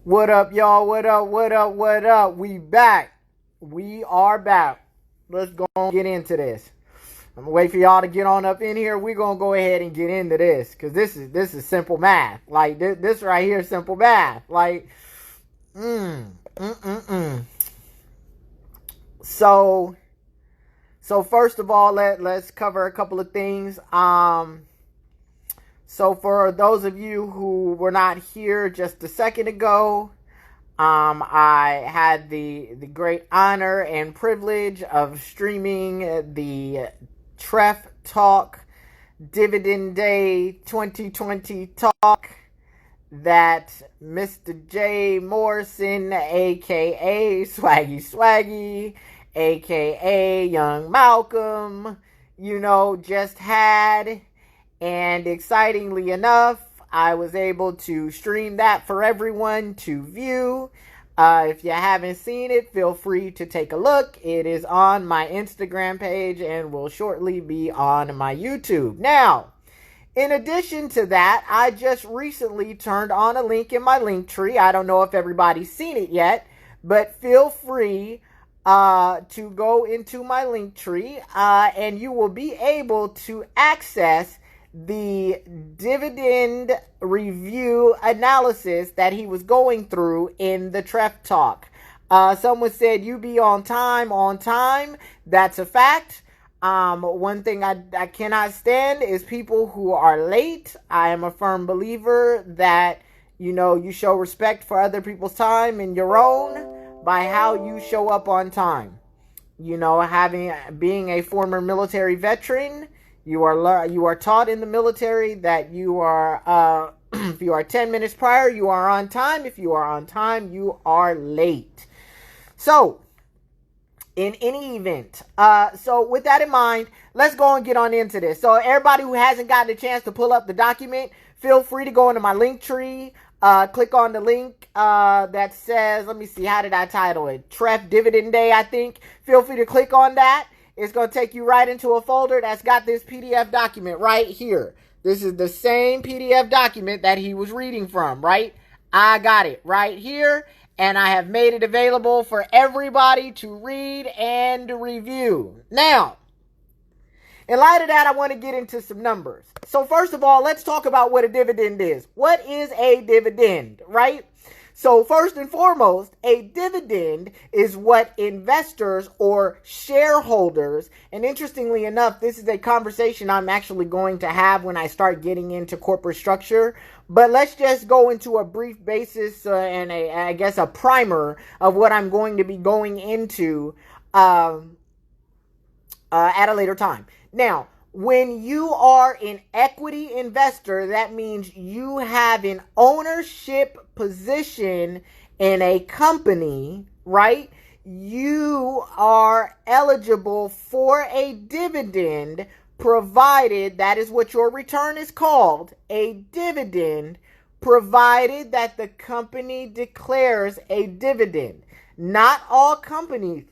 What up, y'all? What up? What up? What up? We back. We are back. Let's go and get into this. I'm gonna wait for y'all to get on up in here. We're gonna go ahead and get into this because this is simple math. Like this right here is simple math. Like, So first of all, let's cover a couple of things. So for those of you who were not here just a second ago, I had the great honor and privilege of streaming the TREF Talk Dividend Day 2020 talk that Mr. J. Morrison, aka Swaggy, aka Young Malcolm, just had. And excitingly enough, I was able to stream that for everyone to view. If you haven't seen it, feel free to take a look. It is on my Instagram page and will shortly be on my YouTube. Now, in addition to that, I just recently turned on a link in my link tree. I don't know if everybody's seen it yet, but feel free to go into my link tree and you will be able to access the dividend review analysis that he was going through in the TREF talk. Someone said, you be on time. That's a fact. One thing I cannot stand is people who are late. I am a firm believer that, you show respect for other people's time and your own by how you show up on time. Being a former military veteran, you are taught in the military that you are if you are 10 minutes prior, you are on time. If you are on time, you are late. So, in any event, so with that in mind, let's go and get on into this. So, everybody who hasn't gotten a chance to pull up the document, feel free to go into my link tree. Click on the link that says, let me see, how did I title it? TREF Dividend Day, I think. Feel free to click on that. It's going to take you right into a folder that's got this PDF document right here. This is the same PDF document that he was reading from, right? I got it right here, and I have made it available for everybody to read and review. Now, in light of that, I want to get into some numbers. So first of all, let's talk about what a dividend is. What is a dividend, right? So first and foremost, a dividend is what investors or shareholders, and interestingly enough, this is a conversation I'm actually going to have when I start getting into corporate structure. But let's just go into a brief basis and a primer of what I'm going to be going into at a later time. Now, when you are an equity investor, that means you have an ownership position in a company, right? You are eligible for a dividend, provided that is what your return is called, a dividend, provided that the company declares a dividend. Not all companies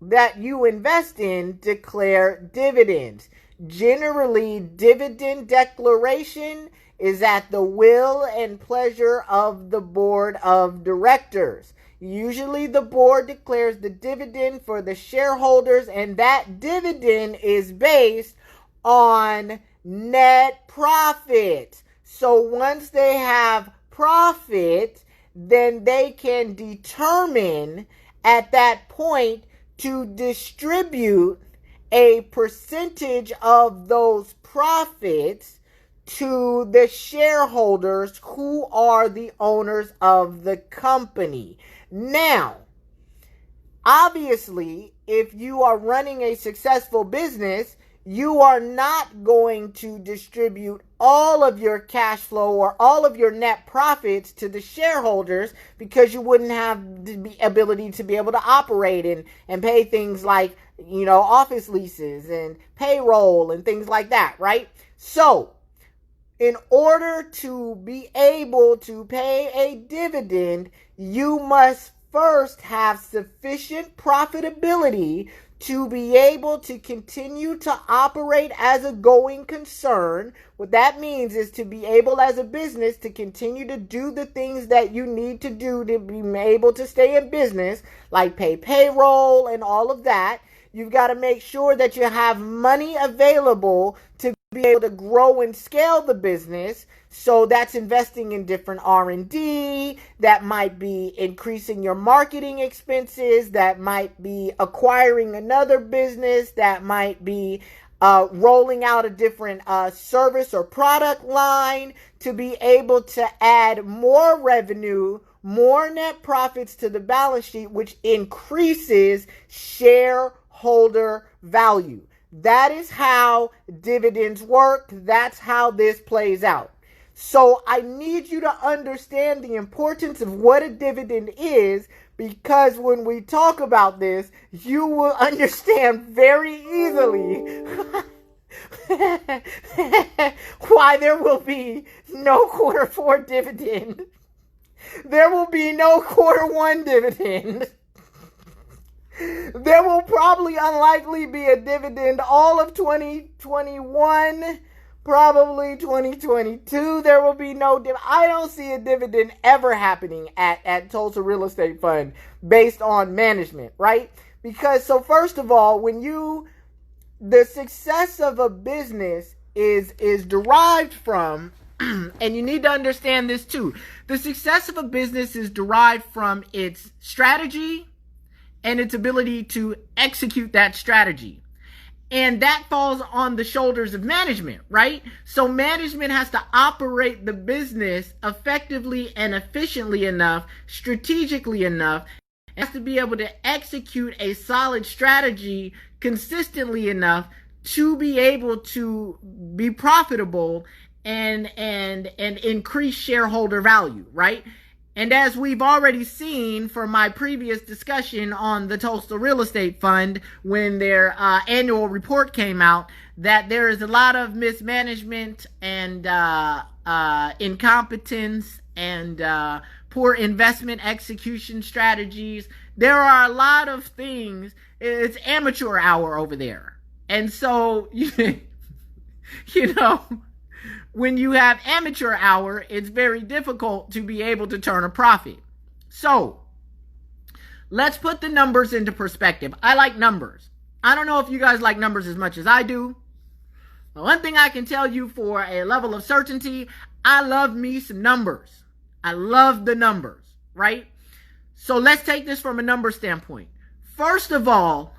that you invest in declare dividends. Generally, dividend declaration is at the will and pleasure of the board of directors. Usually the board declares the dividend for the shareholders, and that dividend is based on net profit. So once they have profit, then they can determine at that point to distribute a percentage of those profits to the shareholders who are the owners of the company. Now, obviously, if you are running a successful business, you are not going to distribute all of your cash flow or all of your net profits to the shareholders, because you wouldn't have the ability to be able to operate and pay things like, office leases and payroll and things like that, right? So, in order to be able to pay a dividend, you must first have sufficient profitability to be able to continue to operate as a going concern. What that means is to be able as a business to continue to do the things that you need to do to be able to stay in business, like pay payroll and all of that. You've got to make sure that you have money available to be able to grow and scale the business. So that's investing in different R&D, that might be increasing your marketing expenses, that might be acquiring another business, that might be rolling out a different service or product line to be able to add more revenue, more net profits to the balance sheet, which increases shareholder value. That is how dividends work. That's how this plays out. So I need you to understand the importance of what a dividend is, because when we talk about this, you will understand very easily why there will be no quarter 4 dividend. There will be no quarter 1 dividend. There will probably unlikely be a dividend all of 2021. Probably 2022, there will be no dividend. I don't see a dividend ever happening at Tulsa Real Estate Fund based on management, right? Because, so first of all, the success of a business is derived from, and you need to understand this too, the success of a business is derived from its strategy and its ability to execute that strategy. And that falls on the shoulders of management, right? So management has to operate the business effectively and efficiently enough, strategically enough, and has to be able to execute a solid strategy consistently enough to be able to be profitable and increase shareholder value, right? And as we've already seen from my previous discussion on the Tulsa Real Estate Fund, when their annual report came out, that there is a lot of mismanagement and incompetence and poor investment execution strategies. There are a lot of things. It's amateur hour over there. And so, you know, when you have amateur hour, it's very difficult to be able to turn a profit. So, let's put the numbers into perspective. I like numbers. I don't know if you guys like numbers as much as I do. But one thing I can tell you for a level of certainty, I love me some numbers. I love the numbers, right? So let's take this from a number standpoint. First of all,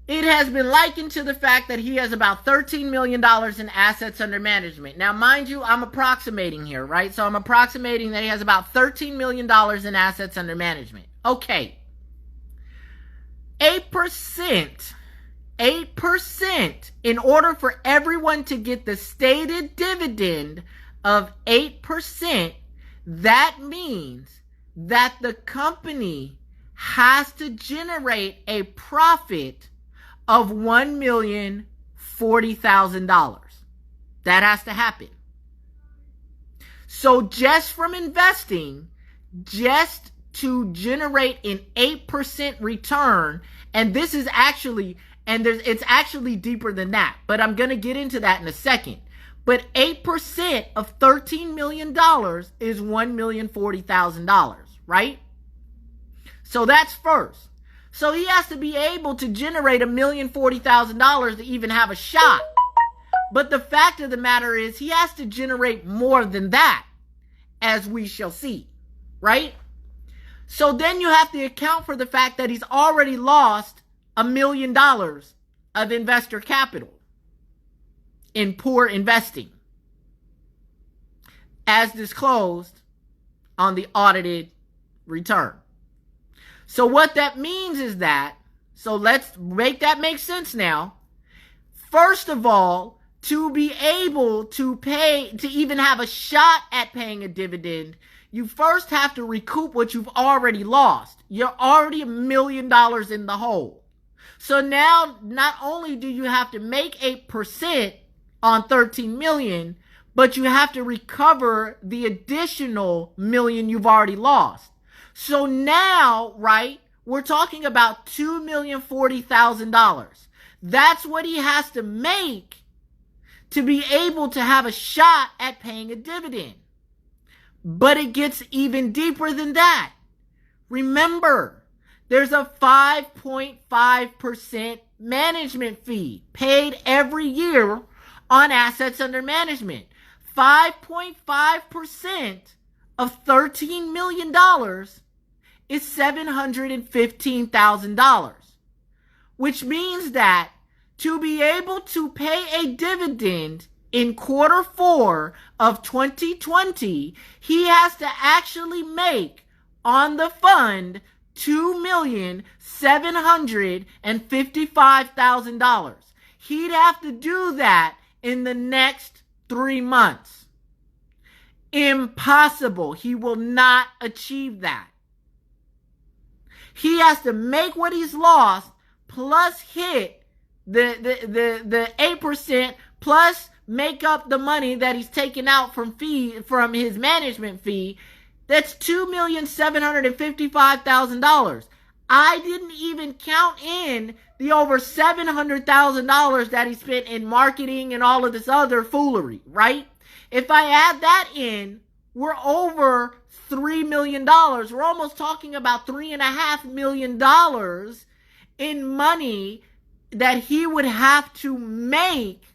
it has been likened to the fact that he has about $13 million in assets under management. Now, mind you, I'm approximating here, right? So I'm approximating that he has about $13 million in assets under management. Okay. 8%, in order for everyone to get the stated dividend of 8%, that means that the company has to generate a profit of $1,040,000. That has to happen. So just from investing, just to generate an 8% return, and this is actually, it's actually deeper than that, but I'm going to get into that in a second. But 8% of $13 million is $1,040,000, right? So that's first. So he has to be able to generate $1,040,000 to even have a shot. But the fact of the matter is he has to generate more than that, as we shall see, right? So then you have to account for the fact that he's already lost $1 million of investor capital in poor investing, as disclosed on the audited return. So what that means is that, so let's make that make sense now. First of all, to be able to pay, to even have a shot at paying a dividend, you first have to recoup what you've already lost. You're already $1 million in the hole. So now, not only do you have to make 8% on 13 million, but you have to recover the additional $1 million you've already lost. So now, right, we're talking about $2,040,000. That's what he has to make to be able to have a shot at paying a dividend. But it gets even deeper than that. Remember, there's a 5.5% management fee paid every year on assets under management. 5.5% of $13 million is $715,000, which means that to be able to pay a dividend in quarter 4 of 2020, he has to actually make on the fund $2,755,000. He'd have to do that in the next 3 months. Impossible. He will not achieve that. He has to make what he's lost plus hit the 8% plus make up the money that he's taken out from his management fee. That's $2,755,000. I didn't even count in the over $700,000 that he spent in marketing and all of this other foolery, right? If I add that in, we're over $3 million. We're almost talking about $3.5 million in money that he would have to make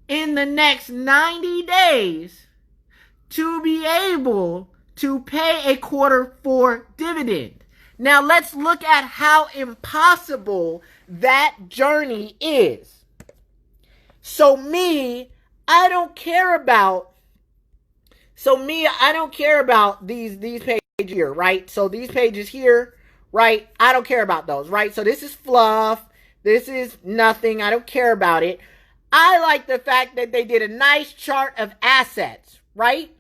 in the next 90 days to be able to pay a quarter 4 dividend. Now let's look at how impossible that journey is. So I don't care about these pages here, right? So these pages here, right? I don't care about those, right? So this is fluff. This is nothing. I don't care about it. I like the fact that they did a nice chart of assets, right?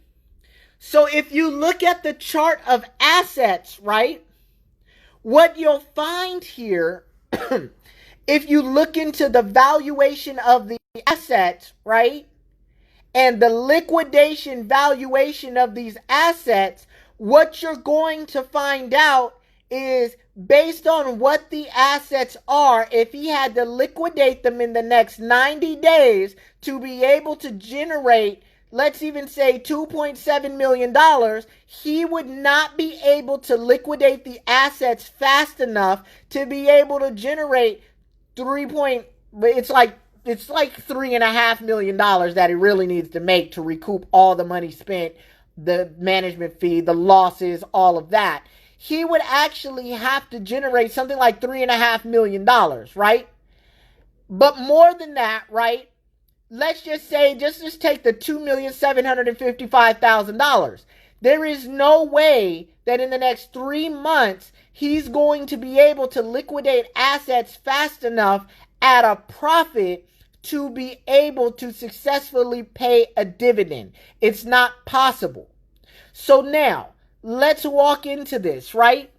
So if you look at the chart of assets, right, what you'll find here, if you look into the valuation of the assets, right, and the liquidation valuation of these assets, what you're going to find out is based on what the assets are, if he had to liquidate them in the next 90 days to be able to generate, let's even say $2.7 million, he would not be able to liquidate the assets fast enough to be able to generate it's like $3.5 million that he really needs to make to recoup all the money spent, the management fee, the losses, all of that. He would actually have to generate something like $3.5 million, right? But more than that, right? Let's just say, just take the $2,755,000. There is no way that in the next 3 months, he's going to be able to liquidate assets fast enough at a profit to be able to successfully pay a dividend. It's not possible. So now, let's walk into this, right?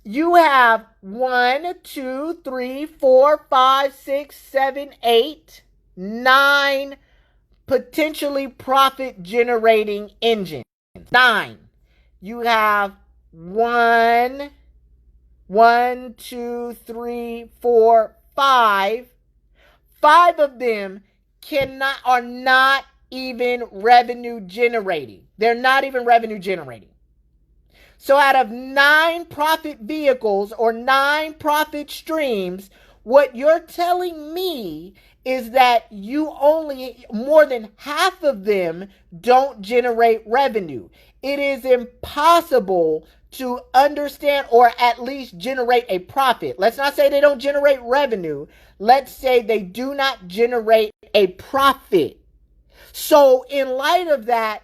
You have 1, 2, 3, 4, 5, 6, 7, 8, 9 potentially profit generating engines. 9. You have 1, 2, 3, 4, 5. 5 of them are not even revenue generating. They're not even revenue generating. So out of 9 profit vehicles or 9 profit streams, what you're telling me is that more than half of them don't generate revenue. It is impossible to understand or at least generate a profit. Let's not say they don't generate revenue. Let's say they do not generate a profit. So in light of that,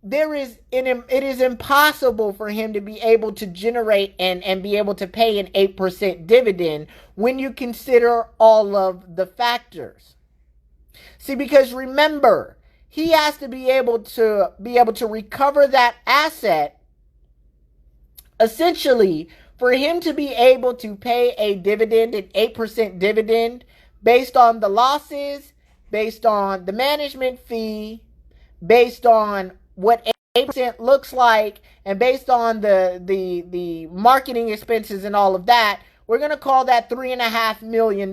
it is impossible for him to be able to generate and be able to pay an 8% dividend when you consider all of the factors. See, because remember, he has to be able to recover that asset. Essentially, for him to be able to pay a dividend, an 8% dividend, based on the losses, based on the management fee, based on what 8% looks like, and based on the marketing expenses and all of that, we're going to call that $3.5 million.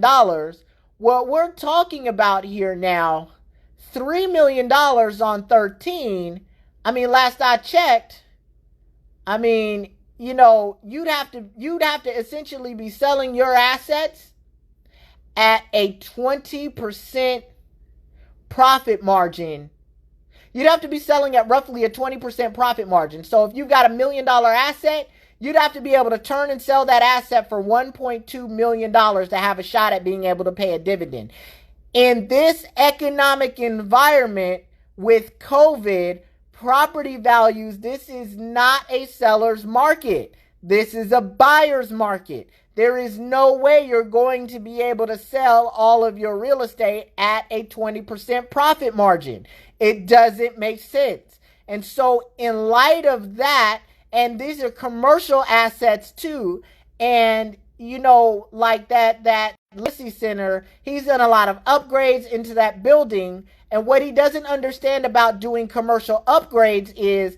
What we're talking about here now, $3 million on 13. I mean, last I checked, I mean, you know, you'd have to essentially be selling your assets at a 20% profit margin. You'd have to be selling at roughly a 20% profit margin. So if you've got $1 million asset, you'd have to be able to turn and sell that asset for $1.2 million to have a shot at being able to pay a dividend. In this economic environment with COVID, property values, this is not a seller's market. This is a buyer's market. There is no way you're going to be able to sell all of your real estate at a 20% profit margin. It doesn't make sense. And so in light of that, and these are commercial assets too, and you know, like that Lissy Center, he's done a lot of upgrades into that building. And what he doesn't understand about doing commercial upgrades is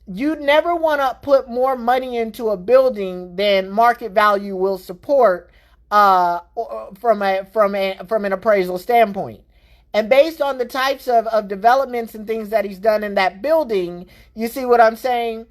you never want to put more money into a building than market value will support from an appraisal standpoint. And based on the types of developments and things that he's done in that building, you see what I'm saying?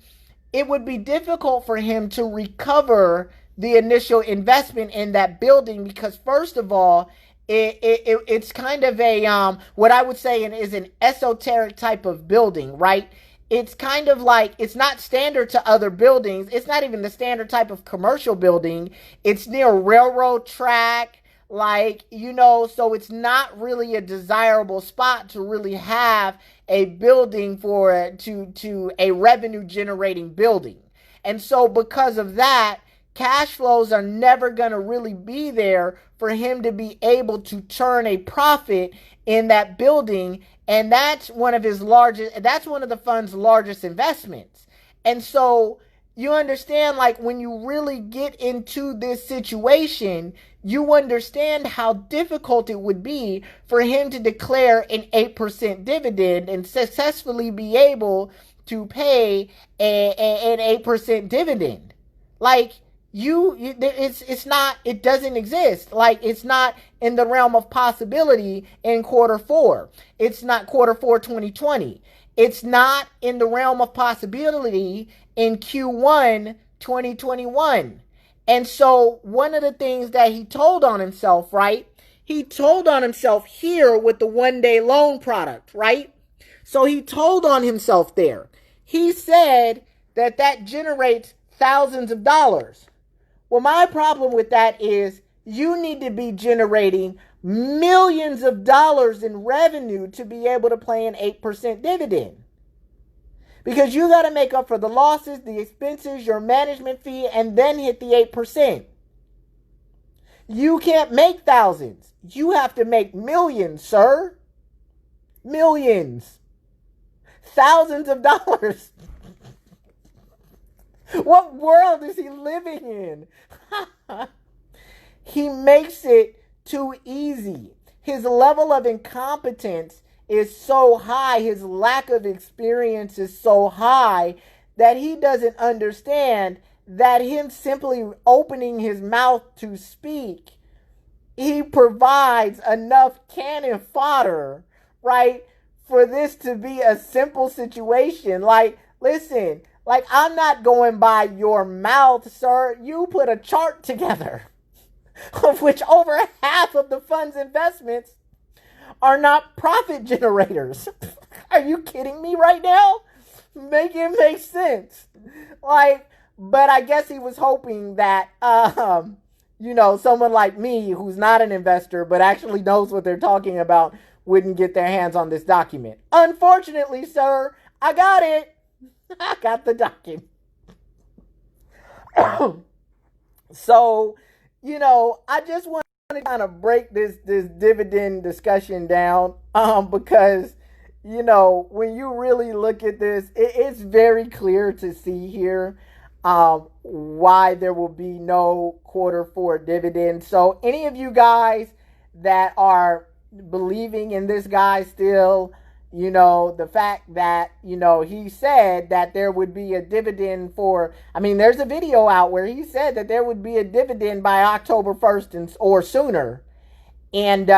It would be difficult for him to recover the initial investment in that building because, first of all, it's kind of a what I would say is an esoteric type of building, right? It's kind of like, it's not standard to other buildings. It's not even the standard type of commercial building. It's near a railroad track, like, you know, so it's not really a desirable spot to really have a building to a revenue generating building. And so because of that, cash flows are never going to really be there for him to be able to turn a profit in that building. And that's one of the fund's largest investments. And so you understand, like, when you really get into this situation, you understand how difficult it would be for him to declare an 8% dividend and successfully be able to pay an 8% dividend. Like, it doesn't exist. Like, it's not in the realm of possibility in quarter four. It's not quarter four 2020. It's not in the realm of possibility in Q1 2021. And so one of the things that he told on himself, right? He told on himself here with the 1-day loan product, right? So he told on himself there. He said that generates thousands of dollars. Well, my problem with that is you need to be generating millions of dollars in revenue to be able to pay an 8% dividend. Because you got to make up for the losses, the expenses, your management fee, and then hit the 8%. You can't make thousands. You have to make millions, sir. Millions. Thousands of dollars. What world is he living in? He makes it too easy. His level of incompetence is so high, his lack of experience is so high that he doesn't understand that him simply opening his mouth to speak, he provides enough cannon fodder, right, for this to be a simple situation. Like, listen, like, I'm not going by your mouth, sir. You put a chart together of which over half of the fund's investments are not profit generators. Are you kidding me right now? Make it make sense. Like, but I guess he was hoping that, someone like me who's not an investor but actually knows what they're talking about wouldn't get their hands on this document. Unfortunately, sir, I got it. I got the document. So, I just want to kind of break this dividend discussion down because, when you really look at this, it's very clear to see here why there will be no quarter four dividend. So any of you guys that are believing in this guy still, the fact that, he said that there would be a dividend there's a video out where he said that there would be a dividend by October 1st or sooner. And,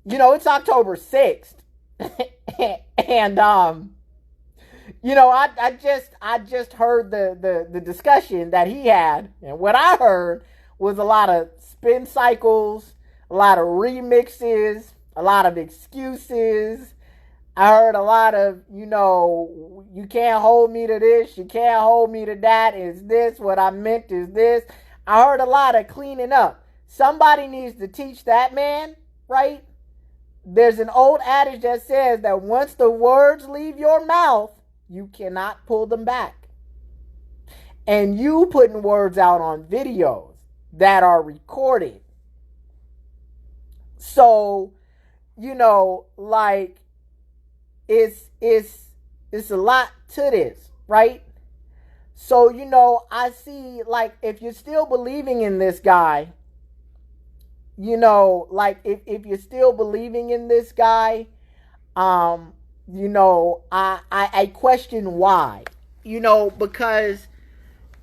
it's October 6th. And, I just heard the discussion that he had. And what I heard was a lot of spin cycles, a lot of remixes, a lot of excuses. I heard a lot of, you can't hold me to this, you can't hold me to that, is this, what I meant is this. I heard a lot of cleaning up. Somebody needs to teach that man, right? There's an old adage that says that once the words leave your mouth, you cannot pull them back. And you putting words out on videos that are recorded. So, it's a lot to this, right? So, I see, if you're still believing in this guy, if you're still believing in this guy, I question why, because,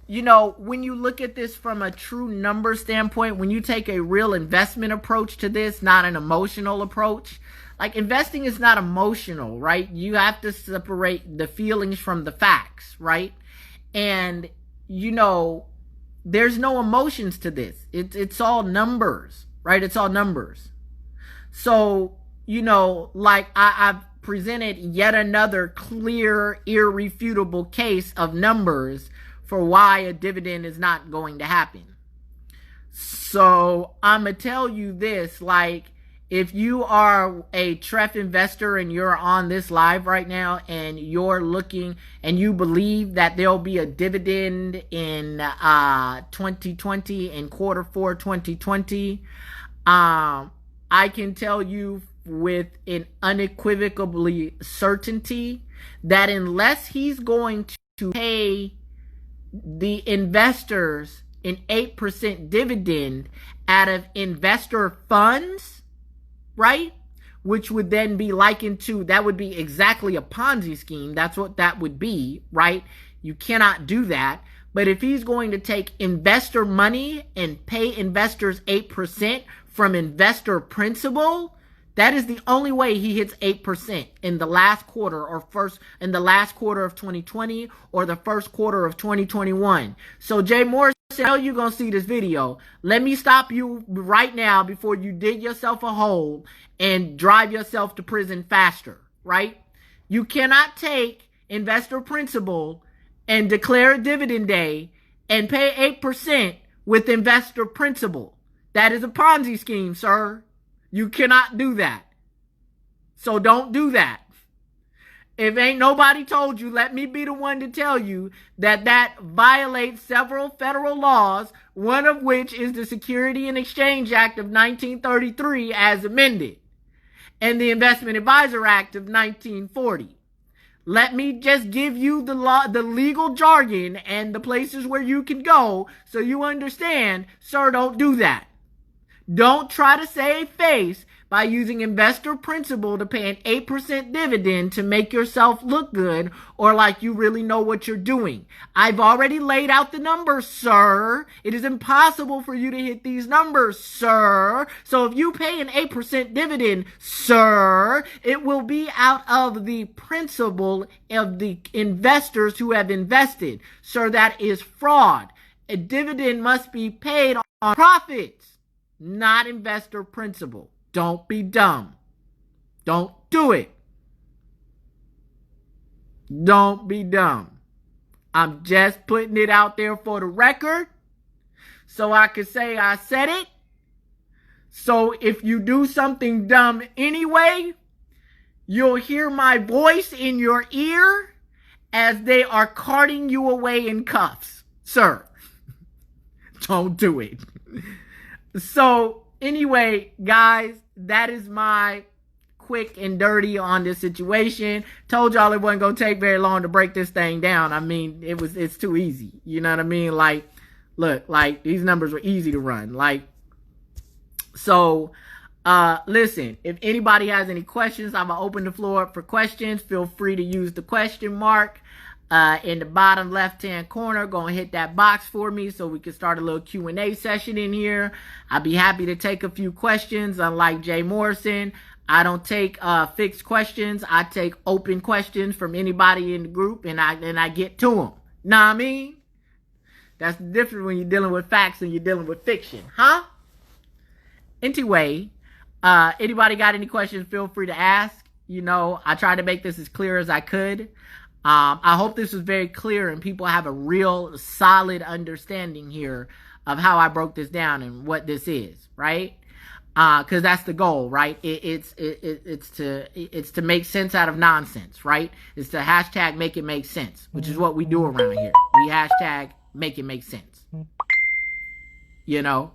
when you look at this from a true number standpoint, when you take a real investment approach to this, not an emotional approach, investing is not emotional, right? You have to separate the feelings from the facts, right? And, there's no emotions to this. It's all numbers, right? It's all numbers. So, I've presented yet another clear, irrefutable case of numbers for why a dividend is not going to happen. So I'm going to tell you this, if you are a TREF investor and you're on this live right now and you're looking and you believe that there'll be a dividend in 2020, in quarter 4 2020, I can tell you with an unequivocally certainty that unless he's going to pay the investors an 8% dividend out of investor funds, right? Which would then be likened to, that would be exactly a Ponzi scheme. That's what that would be, right? You cannot do that. But if he's going to take investor money and pay investors 8% from investor principal, that is the only way he hits 8% in the last quarter in the last quarter of 2020 or the first quarter of 2021. So Jay Morris, I know you're going to see this video. Let me stop you right now before you dig yourself a hole and drive yourself to prison faster, right? You cannot take investor principal and declare a dividend day and pay 8% with investor principal. That is a Ponzi scheme, sir. You cannot do that. So don't do that. If ain't nobody told you, let me be the one to tell you that violates several federal laws, one of which is the Security and Exchange Act of 1933 as amended, and the Investment Advisor Act of 1940. Let me just give you the legal jargon and the places where you can go so you understand, sir, don't do that. Don't try to save face by using investor principal to pay an 8% dividend to make yourself look good or like you really know what you're doing. I've already laid out the numbers, sir. It is impossible for you to hit these numbers, sir. So if you pay an 8% dividend, sir, it will be out of the principal of the investors who have invested. Sir, that is fraud. A dividend must be paid on profits, not investor principal. Don't be dumb. Don't do it. Don't be dumb. I'm just putting it out there for the record so I can say I said it. So if you do something dumb anyway, you'll hear my voice in your ear as they are carting you away in cuffs. Sir, don't do it. So anyway, guys, that is my quick and dirty on this situation. Told y'all it wasn't going to take very long to break this thing down. I mean, it's too easy. You know what I mean? Look, these numbers were easy to run. So, Listen, if anybody has any questions, I'm gonna open the floor up for questions. Feel free to use the question mark in the bottom left-hand corner. Go and hit that box for me so we can start a little Q&A session in here. I'd be happy to take a few questions. Unlike Jay Morrison, I don't take fixed questions. I take open questions from anybody in the group, and I get to them. Know what I mean? That's the difference when you're dealing with facts and you're dealing with fiction, huh? Anyway, anybody got any questions, feel free to ask. You know, I tried to make this as clear as I could. I hope this was very clear and people have a real solid understanding here of how I broke this down and what this is, right? Because that's the goal, right? It's to make sense out of nonsense, right? It's to hashtag make it make sense, which is what we do around here. We hashtag make it make sense. You know?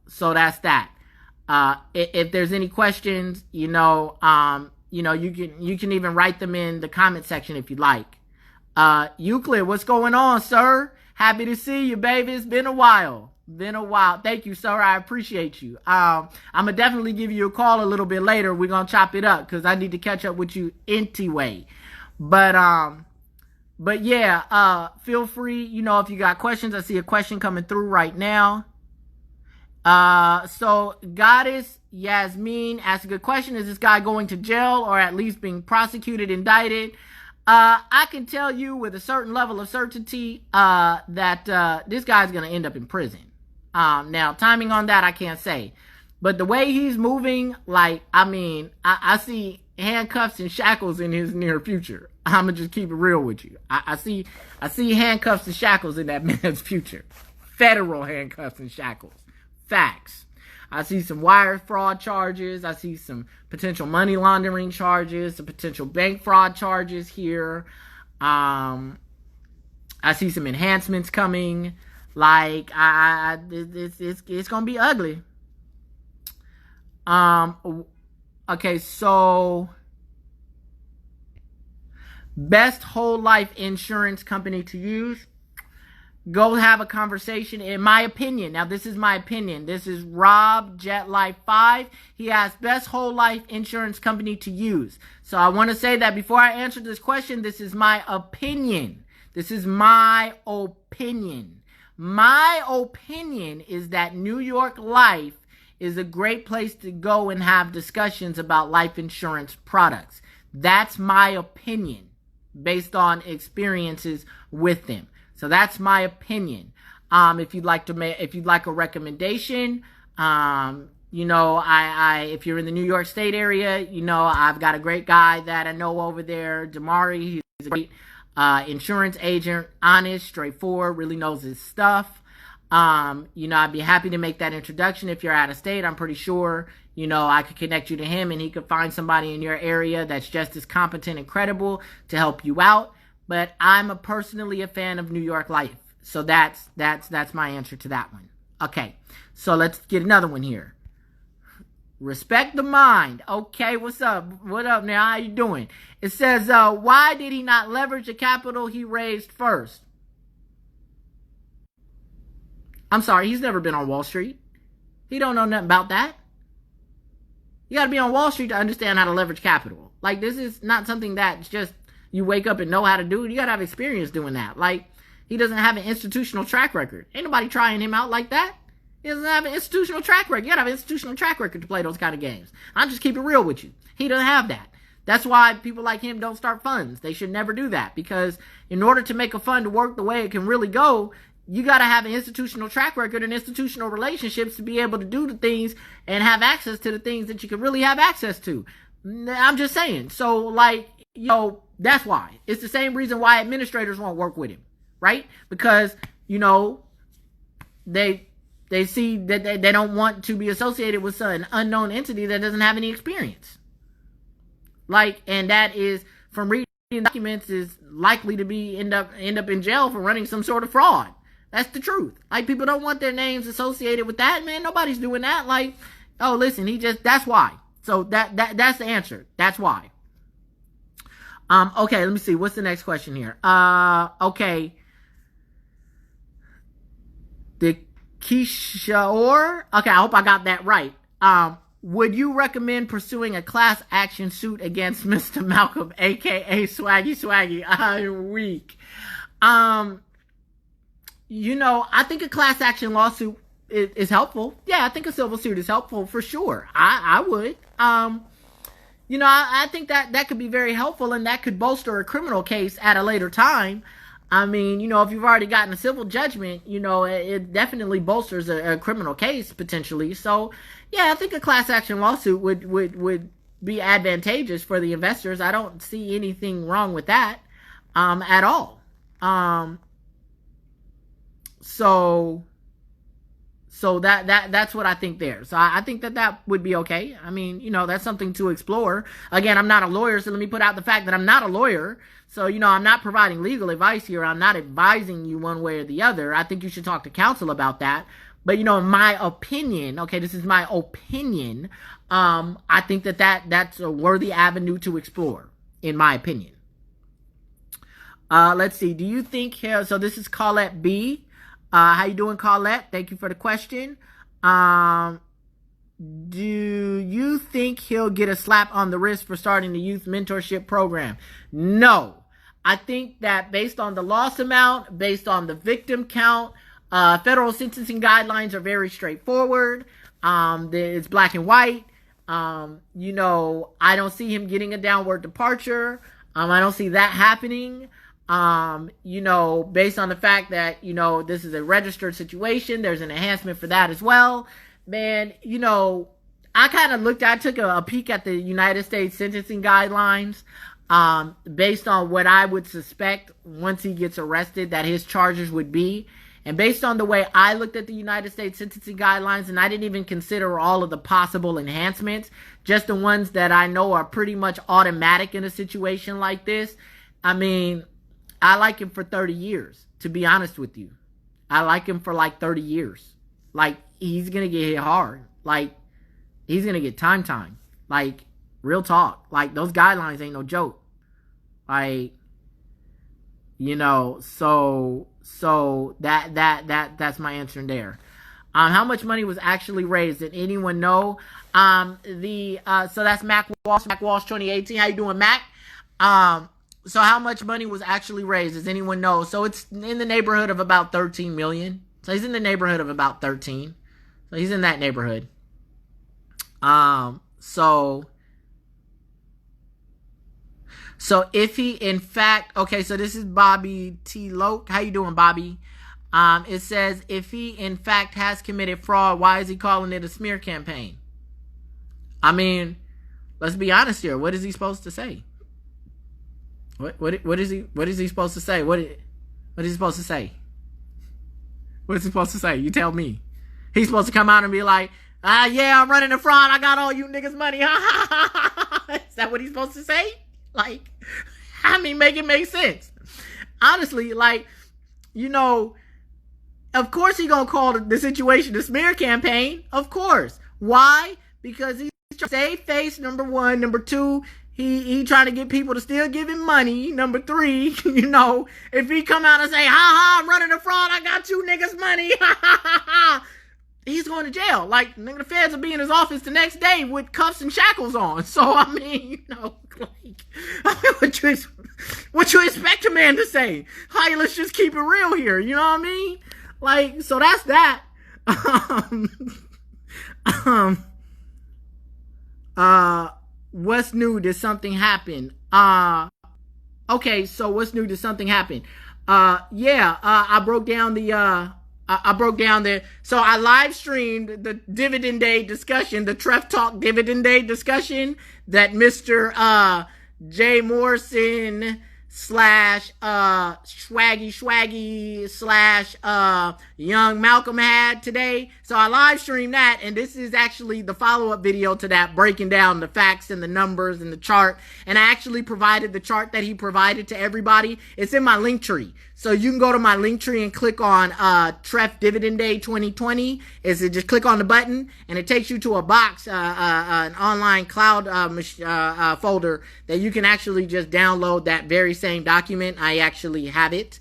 So that's that. If there's any questions, you know, you can even write them in the comment section if you'd like. Euclid, what's going on, sir? Happy to see you, baby. It's been a while. Thank you, sir. I appreciate you. I'm gonna definitely give you a call a little bit later. We're gonna chop it up because I need to catch up with you anyway. But yeah, feel free, you know, if you got questions. I see a question coming through right now. So Goddess Yasmin asked a good question. Is this guy going to jail or at least being prosecuted, indicted? I can tell you with a certain level of certainty, that, this guy's going to end up in prison. Now timing on that, I can't say, but the way he's moving, like, I mean, I see handcuffs and shackles in his near future. I'm gonna just keep it real with you. I see handcuffs and shackles in that man's future. Federal handcuffs and shackles. Facts. I see some wire fraud charges. I see some potential money laundering charges, some potential bank fraud charges here. I see some enhancements coming. Like, it's gonna be ugly. Okay, so best whole life insurance company to use. Go have a conversation, in my opinion. Now, this is my opinion. This is Rob Jet Life 5. He asked best whole life insurance company to use. So I want to say that before I answer this question, this is my opinion. This is my opinion. My opinion is that New York Life is a great place to go and have discussions about life insurance products. That's my opinion based on experiences with them. So that's my opinion. If you'd like a recommendation, you know, if you're in the New York State area, you know, I've got a great guy that I know over there, Damari. He's a great insurance agent, honest, straightforward, really knows his stuff. You know, I'd be happy to make that introduction. If you're out of state, I'm pretty sure, you know, I could connect you to him and he could find somebody in your area that's just as competent and credible to help you out. But I'm personally a fan of New York Life. So that's my answer to that one. Okay, so let's get another one here. Respect the Mind. Okay, what's up? What up now? How you doing? It says, why did he not leverage the capital he raised first? I'm sorry, he's never been on Wall Street. He don't know nothing about that. You got to be on Wall Street to understand how to leverage capital. Like, this is not something that's just you wake up and know how to do it. You got to have experience doing that. Like, he doesn't have an institutional track record. Ain't nobody trying him out like that. He doesn't have an institutional track record. You got to have an institutional track record to play those kind of games. I'm just keeping it real with you. He doesn't have that. That's why people like him don't start funds. They should never do that, because in order to make a fund to work the way it can really go, you got to have an institutional track record and institutional relationships to be able to do the things and have access to the things that you can really have access to. I'm just saying. So, like, you know, that's why. It's the same reason why administrators won't work with him, right? Because, you know, they see that they don't want to be associated with an unknown entity that doesn't have any experience. Like, and that is, from reading documents, is likely to be end up in jail for running some sort of fraud. That's the truth. Like, people don't want their names associated with that, man. Nobody's doing that. Like, oh, listen, that's why. So that's the answer. That's why. Okay, let me see. What's the next question here? Okay. The Kishore. Okay, I hope I got that right. Would you recommend pursuing a class action suit against Mr. Malcolm, aka Swaggy? I'm weak. I think a class action lawsuit is helpful. Yeah, I think a civil suit is helpful for sure. I would. I think that could be very helpful, and that could bolster a criminal case at a later time. I mean, if you've already gotten a civil judgment, it definitely bolsters a criminal case potentially. So, yeah, I think a class action lawsuit would be advantageous for the investors. I don't see anything wrong with that at all. So that's what I think there. So I think that would be okay. I mean, that's something to explore. Again, I'm not a lawyer, so let me put out the fact that I'm not a lawyer. So, I'm not providing legal advice here. I'm not advising you one way or the other. I think you should talk to counsel about that. But, in my opinion, okay, this is my opinion, I think that's a worthy avenue to explore, in my opinion. Let's see. Do you think here, so this is Colette B. How you doing, Colette? Thank you for the question. Do you think he'll get a slap on the wrist for starting the youth mentorship program? No. I think that based on the loss amount, based on the victim count, federal sentencing guidelines are very straightforward. It's black and white. I don't see him getting a downward departure. I don't see that happening. Based on the fact that, this is a registered situation, there's an enhancement for that as well. Man, I took a peek at the United States sentencing guidelines, based on what I would suspect once he gets arrested that his charges would be. And based on the way I looked at the United States sentencing guidelines, and I didn't even consider all of the possible enhancements, just the ones that I know are pretty much automatic in a situation like this. I mean, I like him for 30 years, to be honest with you. I like him for like 30 years. Like, he's going to get hit hard. Like, he's going to get time. Like, real talk. Like, those guidelines ain't no joke. Like, so that's my answer there. How much money was actually raised? Did anyone know? So that's Mac Walsh 2018. How you doing, Mac? So how much money was actually raised? Does anyone know? So it's in the neighborhood of about 13 million. So he's in the neighborhood of about 13. So he's in that neighborhood. So if he in fact, okay, so this is Bobby T. Loke. How you doing, Bobby? It says, if he in fact has committed fraud, why is he calling it a smear campaign? I mean, let's be honest here. What is he supposed to say? What is he supposed to say? What is he supposed to say? What is he supposed to say? You tell me. He's supposed to come out and be like, yeah, I'm running a fraud. I got all you niggas money. Is that what he's supposed to say? Like, I mean, make it make sense. Honestly, like, of course he gonna call the situation a smear campaign. Of course. Why? Because he's trying to save face, number one. Number two, he trying to get people to still give him money. Number three, if he come out and say, I'm running a fraud, I got you niggas money. He's going to jail. Like, the feds will be in his office the next day with cuffs and shackles on. So, I mean, what you expect a man to say? Hey, let's just keep it real here. You know what I mean? Like, so that's that. What's new? Did something happen? Okay, so what's new? Did something happen? I broke down the so I live streamed the Dividend Day discussion, the TREF Talk Dividend Day discussion that Mr. Jay Morrison / Swaggy / Young Malcolm had today. So I live streamed that, and this is actually the follow-up video to that, breaking down the facts and the numbers and the chart. And I actually provided the chart that he provided to everybody. It's in my link tree. So you can go to my link tree and click on TREF Dividend Day 2020. Just click on the button, and it takes you to a box, an online cloud folder that you can actually just download that very same document. I actually have it.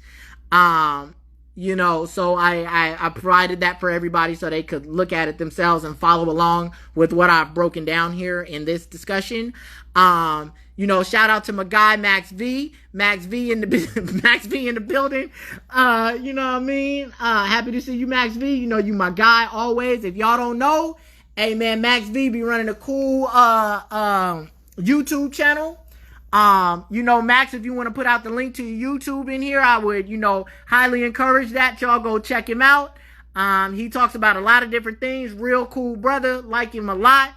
So I provided that for everybody so they could look at it themselves and follow along with what I've broken down here in this discussion. Shout out to my guy Max V in the Max V in the building. You know what I mean? Happy to see you, Max V. You my guy always. If y'all don't know, hey man, Max V be running a cool YouTube channel. Max, if you want to put out the link to your YouTube in here, I would, highly encourage that. Y'all go check him out. He talks about a lot of different things. Real cool brother. Like him a lot.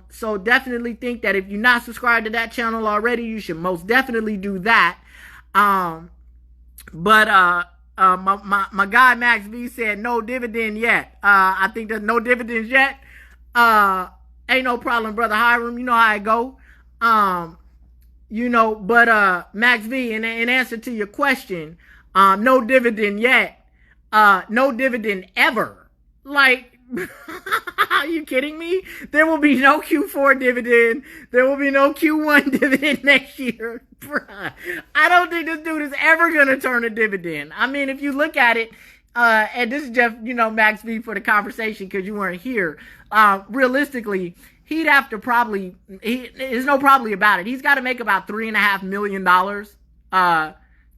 So definitely think that if you're not subscribed to that channel already, you should most definitely do that. My guy Max V said no dividend yet. I think there's no dividends yet. Ain't no problem, brother Hiram. You know how I go. Max V, in answer to your question, no dividend yet. No dividend ever. Like, are you kidding me? There will be no Q4 dividend. There will be no Q1 dividend next year. Bruh. I don't think this dude is ever going to turn a dividend. I mean, if you look at it, and this is just, Max V for the conversation because you weren't here. Realistically, he'd have to there's no probably about it. He's got to make about $3.5 million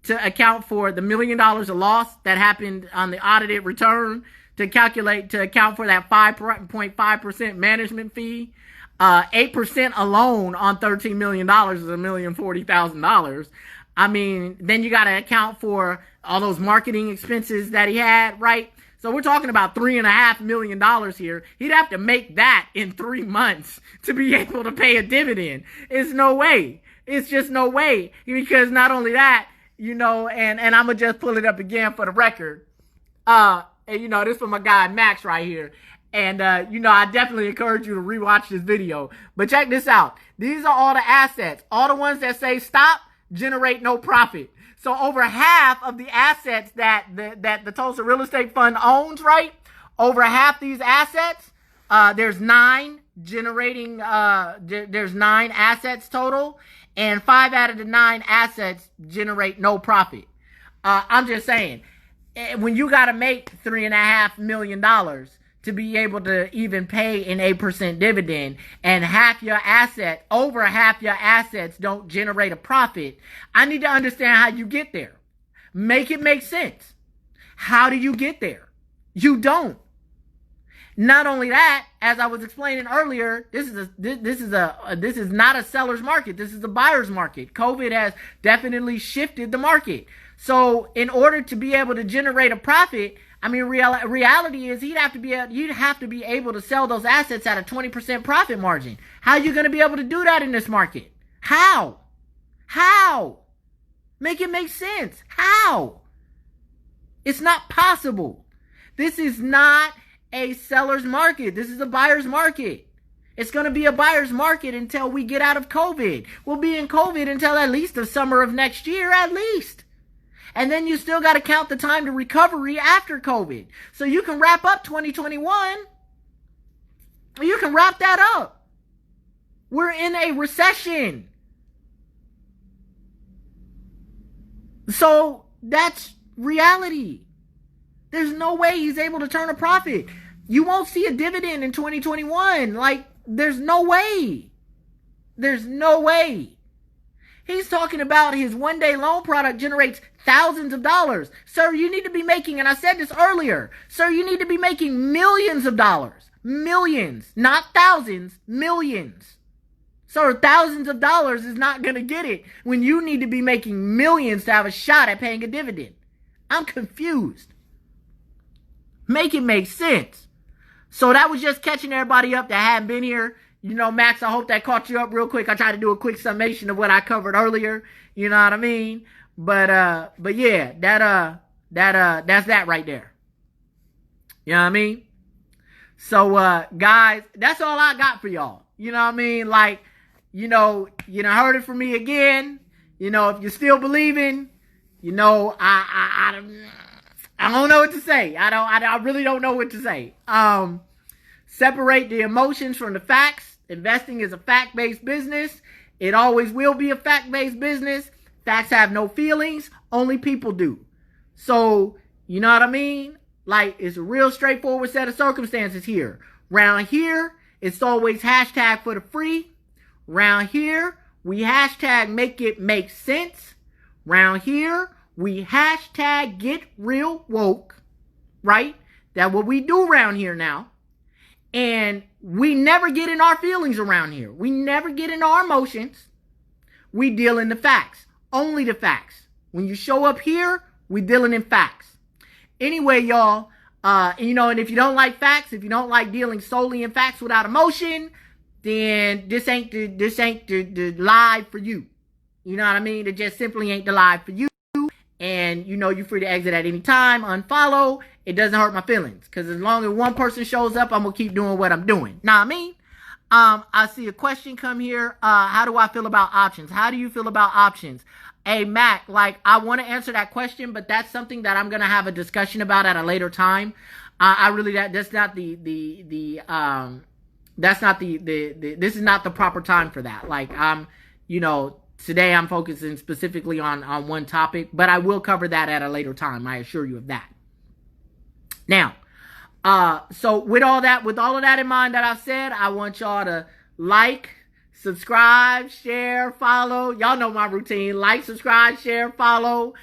to account for the $1 million of loss that happened on the audited return, to account for that 5.5% management fee. 8% alone on $13 million is $1,040,000. I mean, then you got to account for all those marketing expenses that he had, right? So we're talking about $3.5 million here. He'd have to make that in 3 months to be able to pay a dividend. It's no way. It's just no way. Because not only that, and I'm going to just pull it up again for the record. This for my guy Max right here. And, I definitely encourage you to rewatch this video. But check this out. These are all the assets. All the ones that say stop generate no profit. So over half of the assets that the Tulsa Real Estate Fund owns, right? Over half these assets, there's 9 generating, there's 9 assets total, and 5 out of the 9 assets generate no profit. I'm just saying, when you got to make $3.5 million to be able to even pay an 8% dividend, and over half your assets don't generate a profit, I need to understand how you get there. Make it make sense. How do you get there? You don't. Not only that, as I was explaining earlier, this is not a seller's market. This is a buyer's market. COVID has definitely shifted the market. So in order to be able to generate a profit, I mean, reality is you'd have to be able to sell those assets at a 20% profit margin. How are you going to be able to do that in this market? How? Make it make sense. How? It's not possible. This is not a seller's market. This is a buyer's market. It's going to be a buyer's market until we get out of COVID. We'll be in COVID until at least the summer of next year, at least. And then you still got to count the time to recovery after COVID. So you can wrap up 2021. You can wrap that up. We're in a recession. So that's reality. There's no way he's able to turn a profit. You won't see a dividend in 2021. Like, there's no way. There's no way. He's talking about his one-day loan product generates thousands of dollars. Sir, you need to be making, and I said this earlier, sir, you need to be making millions of dollars. Millions. Not thousands. Millions. Sir, thousands of dollars is not going to get it when you need to be making millions to have a shot at paying a dividend. I'm confused. Make it make sense. So that was just catching everybody up that hadn't been here. Max, I hope that caught you up real quick. I tried to do a quick summation of what I covered earlier. You know what I mean? But yeah, that's that right there. You know what I mean? So, guys, that's all I got for y'all. You know what I mean? Like, heard it from me again. If you're still believing, I don't know what to say. I really don't know what to say. Separate the emotions from the facts. Investing is a fact-based business. It always will be a fact-based business. Facts have no feelings. Only people do. So You know what I mean? Like, it's a real straightforward set of circumstances here. Round here, it's always hashtag for the free. Round here, we hashtag make it make sense. Round here, we hashtag get real woke. Right? That's what we do around here now. And we never get in our feelings around here. We never get in our emotions. We deal in the facts. Only the facts. When you show up here, we dealing in facts. Anyway, y'all, and if you don't like facts, if you don't like dealing solely in facts without emotion, then this ain't the live for you. You know what I mean? It just simply ain't the live for you. And, you're free to exit at any time, unfollow. It doesn't hurt my feelings. Because as long as one person shows up, I'm going to keep doing what I'm doing. Know what I mean? I see a question come here. How do I feel about options? How do you feel about options? Hey, Mac, I want to answer that question, but that's something that I'm going to have a discussion about at a later time. This is not the proper time for that. Today I'm focusing specifically on one topic, but I will cover that at a later time. I assure you of that. Now, so with all of that in mind that I've said, I want y'all to like, subscribe, share, follow. Y'all know my routine. Like, subscribe, share, follow.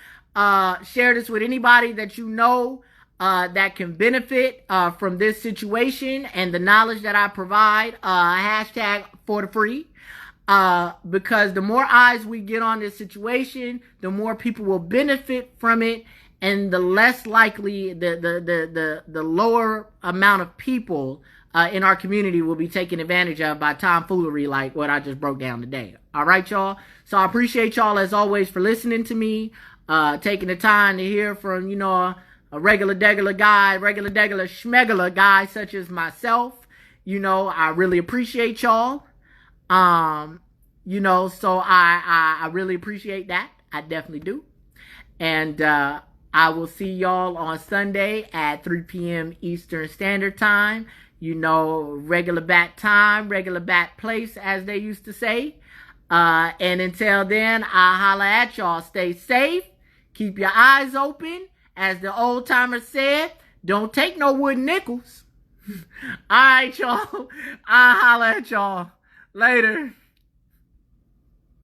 Share this with anybody that you know that can benefit from this situation and the knowledge that I provide. Hashtag for the free. Because the more eyes we get on this situation, the more people will benefit from it, and the less likely the lower amount of people in our community will be taken advantage of by tomfoolery like what I just broke down today. All right, y'all. So I appreciate y'all as always for listening to me, taking the time to hear from a regular schmegular guy such as myself. I really appreciate y'all. So I really appreciate that. I definitely do. And I will see y'all on Sunday at 3 p.m. Eastern Standard Time. Regular bat time, regular bat place, as they used to say. And until then, I'll holla at y'all. Stay safe. Keep your eyes open. As the old timer said, don't take no wooden nickels. All right, y'all. I'll holla at y'all. Later.